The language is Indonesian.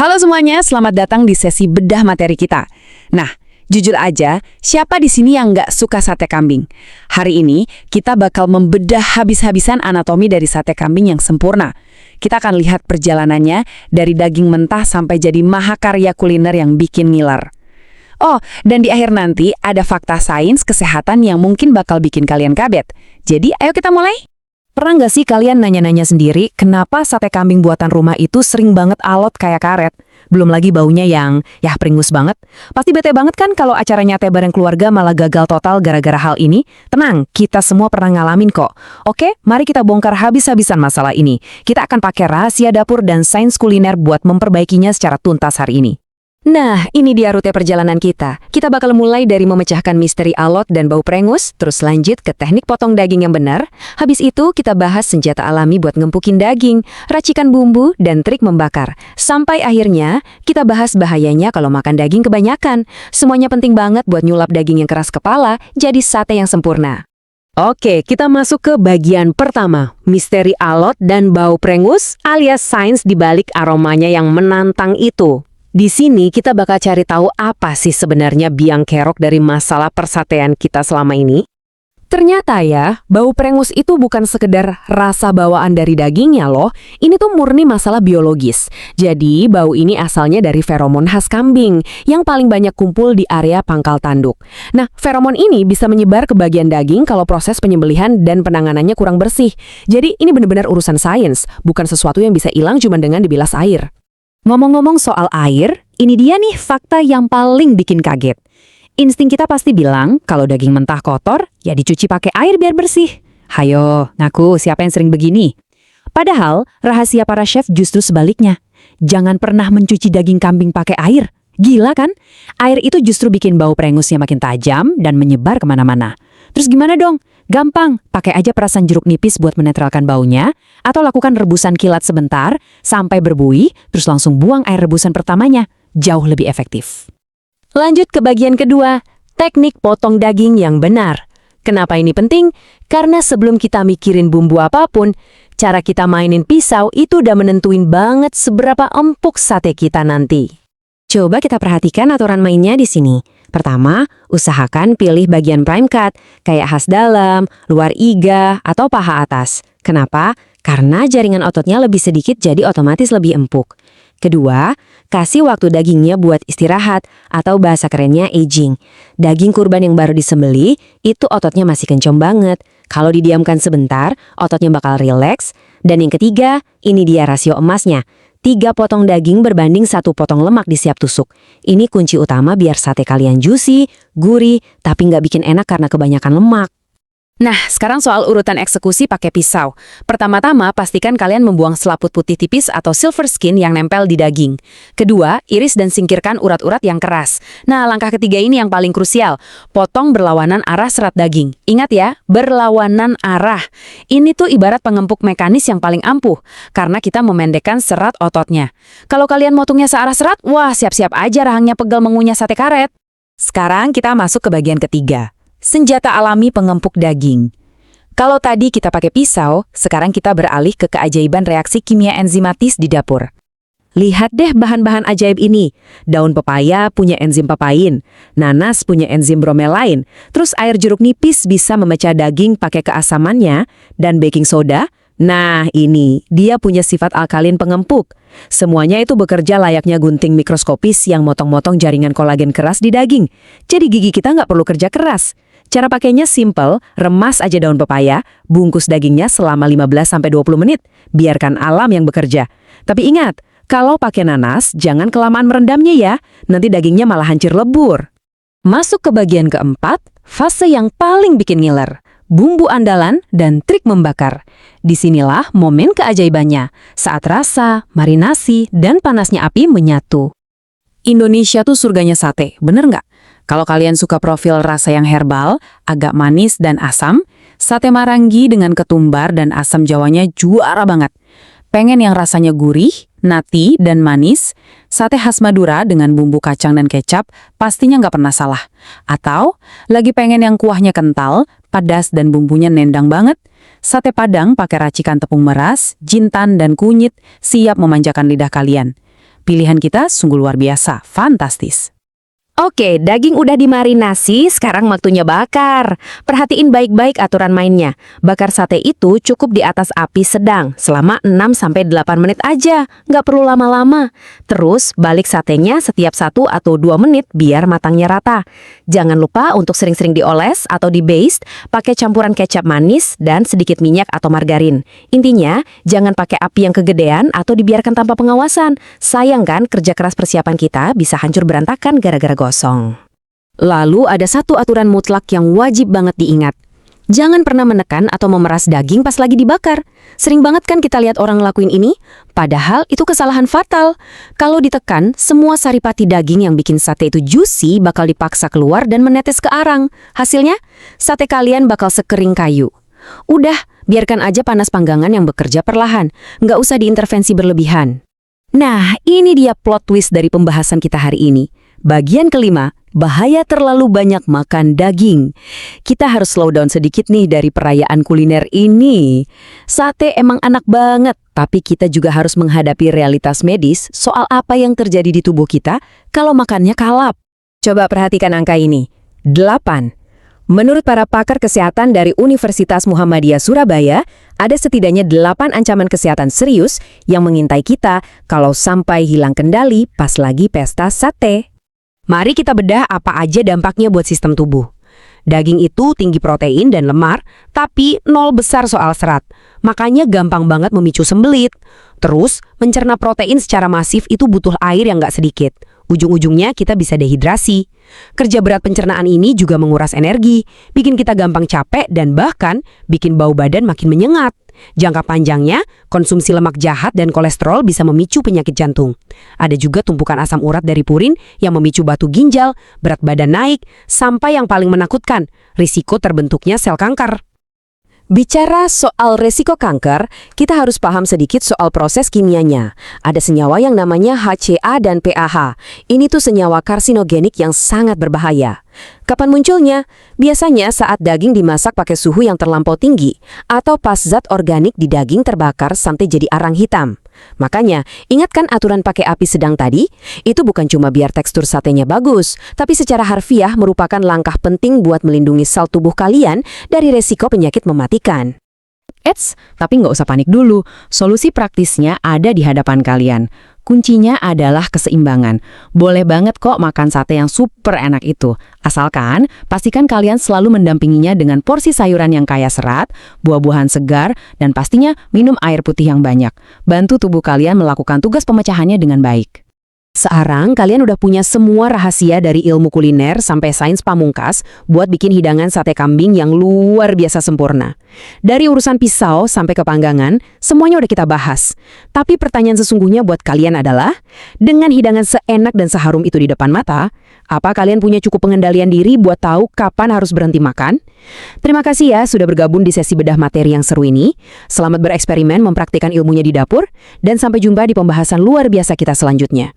Halo semuanya, selamat datang di sesi bedah materi kita. Nah, jujur aja, siapa di sini yang nggak suka sate kambing? Hari ini, kita bakal membedah habis-habisan anatomi dari sate kambing yang sempurna. Kita akan lihat perjalanannya dari daging mentah sampai jadi mahakarya kuliner yang bikin ngiler. Oh, dan di akhir nanti ada fakta sains kesehatan yang mungkin bakal bikin kalian kaget. Jadi, ayo kita mulai. Pernah nggak sih kalian nanya-nanya sendiri kenapa sate kambing buatan rumah itu sering banget alot kayak karet? Belum lagi baunya yang, peringus banget. Pasti bete banget kan kalau acara nyate bareng keluarga malah gagal total gara-gara hal ini? Tenang, kita semua pernah ngalamin kok. Oke, mari kita bongkar habis-habisan masalah ini. Kita akan pakai rahasia dapur dan sains kuliner buat memperbaikinya secara tuntas hari ini. Nah, ini dia rute perjalanan kita. Kita bakal mulai dari memecahkan misteri alot dan bau prengus, terus lanjut ke teknik potong daging yang benar. Habis itu, kita bahas senjata alami buat ngempukin daging, racikan bumbu, dan trik membakar. Sampai akhirnya, kita bahas bahayanya kalau makan daging kebanyakan. Semuanya penting banget buat nyulap daging yang keras kepala, jadi sate yang sempurna. Oke, kita masuk ke bagian pertama. Misteri alot dan bau prengus, alias sains dibalik aromanya yang menantang itu. Di sini kita bakal cari tahu apa sih sebenarnya biang kerok dari masalah persatean kita selama ini. Ternyata ya, bau prengus itu bukan sekedar rasa bawaan dari dagingnya loh, ini tuh murni masalah biologis. Jadi bau ini asalnya dari feromon khas kambing, yang paling banyak kumpul di area pangkal tanduk. Nah, feromon ini bisa menyebar ke bagian daging kalau proses penyembelihan dan penanganannya kurang bersih. Jadi ini benar-benar urusan sains, bukan sesuatu yang bisa hilang cuma dengan dibilas air. Ngomong-ngomong soal air, ini dia nih fakta yang paling bikin kaget. Insting kita pasti bilang kalau daging mentah kotor, ya dicuci pakai air biar bersih. Hayo, ngaku siapa yang sering begini? Padahal, rahasia para chef justru sebaliknya. Jangan pernah mencuci daging kambing pakai air. Gila kan? Air itu justru bikin bau prengusnya makin tajam dan menyebar kemana-mana. Terus gimana dong? Gampang, pakai aja perasan jeruk nipis buat menetralkan baunya, atau lakukan rebusan kilat sebentar, sampai berbuih, terus langsung buang air rebusan pertamanya. Jauh lebih efektif. Lanjut ke bagian kedua, teknik potong daging yang benar. Kenapa ini penting? Karena sebelum kita mikirin bumbu apapun, cara kita mainin pisau itu udah menentuin banget seberapa empuk sate kita nanti. Coba kita perhatikan aturan mainnya di sini. Pertama, usahakan pilih bagian prime cut, kayak khas dalam, luar iga, atau paha atas. Kenapa? Karena jaringan ototnya lebih sedikit jadi otomatis lebih empuk. Kedua, kasih waktu dagingnya buat istirahat, atau bahasa kerennya aging. Daging kurban yang baru disembelih, itu ototnya masih kencang banget. Kalau didiamkan sebentar, ototnya bakal rileks. Dan yang ketiga, ini dia rasio emasnya. 3 potong daging berbanding 1 potong lemak di siap tusuk. Ini kunci utama biar sate kalian juicy, gurih, tapi nggak bikin enak karena kebanyakan lemak. Nah, sekarang soal urutan eksekusi pakai pisau. Pertama-tama, pastikan kalian membuang selaput putih tipis atau silver skin yang nempel di daging. Kedua, iris dan singkirkan urat-urat yang keras. Nah, langkah ketiga ini yang paling krusial. Potong berlawanan arah serat daging. Ingat ya, berlawanan arah. Ini tuh ibarat pengempuk mekanis yang paling ampuh, karena kita memendekkan serat ototnya. Kalau kalian motongnya searah serat, wah siap-siap aja rahangnya pegal mengunyah sate karet. Sekarang kita masuk ke bagian ketiga. Senjata alami pengempuk daging. Kalau tadi kita pakai pisau, sekarang kita beralih ke keajaiban reaksi kimia enzimatis di dapur. Lihat deh bahan-bahan ajaib ini. Daun pepaya punya enzim papain, nanas punya enzim bromelain, terus air jeruk nipis bisa memecah daging pakai keasamannya, dan baking soda, nah ini, dia punya sifat alkalin pengempuk. Semuanya itu bekerja layaknya gunting mikroskopis yang motong-motong jaringan kolagen keras di daging. Jadi gigi kita nggak perlu kerja keras. Cara pakainya simple, remas aja daun pepaya, bungkus dagingnya selama 15-20 menit, biarkan alam yang bekerja. Tapi ingat, kalau pakai nanas, jangan kelamaan merendamnya ya, nanti dagingnya malah hancur lebur. Masuk ke bagian keempat, fase yang paling bikin ngiler, bumbu andalan dan trik membakar. Disinilah momen keajaibannya, saat rasa, marinasi, dan panasnya api menyatu. Indonesia tuh surganya sate, bener nggak? Kalau kalian suka profil rasa yang herbal, agak manis dan asam, sate Marangi dengan ketumbar dan asam Jawanya juara banget. Pengen yang rasanya gurih, nati, dan manis, sate khas Madura dengan bumbu kacang dan kecap pastinya nggak pernah salah. Atau, lagi pengen yang kuahnya kental, pedas dan bumbunya nendang banget, sate Padang pakai racikan tepung meras, jintan, dan kunyit siap memanjakan lidah kalian. Pilihan kita sungguh luar biasa, fantastis. Oke, daging udah dimarinasi, sekarang waktunya bakar. Perhatiin baik-baik aturan mainnya. Bakar sate itu cukup di atas api sedang selama 6-8 menit aja, nggak perlu lama-lama. Terus balik satenya setiap 1 atau 2 menit biar matangnya rata. Jangan lupa untuk sering-sering dioles atau di-baste pakai campuran kecap manis dan sedikit minyak atau margarin. Intinya, jangan pakai api yang kegedean atau dibiarkan tanpa pengawasan. Sayang kan kerja keras persiapan kita bisa hancur berantakan gara-gara gosong. Lalu ada satu aturan mutlak yang wajib banget diingat. Jangan pernah menekan atau memeras daging pas lagi dibakar. Sering banget kan kita lihat orang ngelakuin ini, padahal itu kesalahan fatal. Kalau ditekan, semua saripati daging yang bikin sate itu juicy bakal dipaksa keluar dan menetes ke arang. Hasilnya, sate kalian bakal sekering kayu. Udah, biarkan aja panas panggangan yang bekerja perlahan. Nggak usah diintervensi berlebihan. Nah, ini dia plot twist dari pembahasan kita hari ini. Bagian kelima, bahaya terlalu banyak makan daging. Kita harus slow down sedikit nih dari perayaan kuliner ini. Sate emang enak banget, tapi kita juga harus menghadapi realitas medis soal apa yang terjadi di tubuh kita kalau makannya kalap. Coba perhatikan angka ini, 8. Menurut para pakar kesehatan dari Universitas Muhammadiyah Surabaya, ada setidaknya 8 ancaman kesehatan serius yang mengintai kita kalau sampai hilang kendali pas lagi pesta sate. Mari kita bedah apa aja dampaknya buat sistem tubuh. Daging itu tinggi protein dan lemak, tapi nol besar soal serat. Makanya gampang banget memicu sembelit. Terus, mencerna protein secara masif itu butuh air yang nggak sedikit. Ujung-ujungnya kita bisa dehidrasi. Kerja berat pencernaan ini juga menguras energi, bikin kita gampang capek dan bahkan bikin bau badan makin menyengat. Jangka panjangnya, konsumsi lemak jahat dan kolesterol bisa memicu penyakit jantung. Ada juga tumpukan asam urat dari purin yang memicu batu ginjal, berat badan naik, sampai yang paling menakutkan, risiko terbentuknya sel kanker. Bicara soal resiko kanker, kita harus paham sedikit soal proses kimianya. Ada senyawa yang namanya HCA dan PAH. Ini tuh senyawa karsinogenik yang sangat berbahaya. Kapan munculnya? Biasanya saat daging dimasak pakai suhu yang terlampau tinggi, atau pas zat organik di daging terbakar sampai jadi arang hitam. Makanya, ingatkan aturan pakai api sedang tadi, itu bukan cuma biar tekstur satenya bagus, tapi secara harfiah merupakan langkah penting buat melindungi sel tubuh kalian dari resiko penyakit mematikan. Tapi nggak usah panik dulu, solusi praktisnya ada di hadapan kalian. Kuncinya adalah keseimbangan. Boleh banget kok makan sate yang super enak itu. Asalkan, pastikan kalian selalu mendampinginya dengan porsi sayuran yang kaya serat, buah-buahan segar, dan pastinya minum air putih yang banyak. Bantu tubuh kalian melakukan tugas pemecahannya dengan baik. Sekarang kalian udah punya semua rahasia dari ilmu kuliner sampai sains pamungkas buat bikin hidangan sate kambing yang luar biasa sempurna. Dari urusan pisau sampai ke panggangan, semuanya udah kita bahas. Tapi pertanyaan sesungguhnya buat kalian adalah, dengan hidangan seenak dan seharum itu di depan mata, apa kalian punya cukup pengendalian diri buat tahu kapan harus berhenti makan? Terima kasih ya sudah bergabung di sesi bedah materi yang seru ini. Selamat bereksperimen mempraktikkan ilmunya di dapur, dan sampai jumpa di pembahasan luar biasa kita selanjutnya.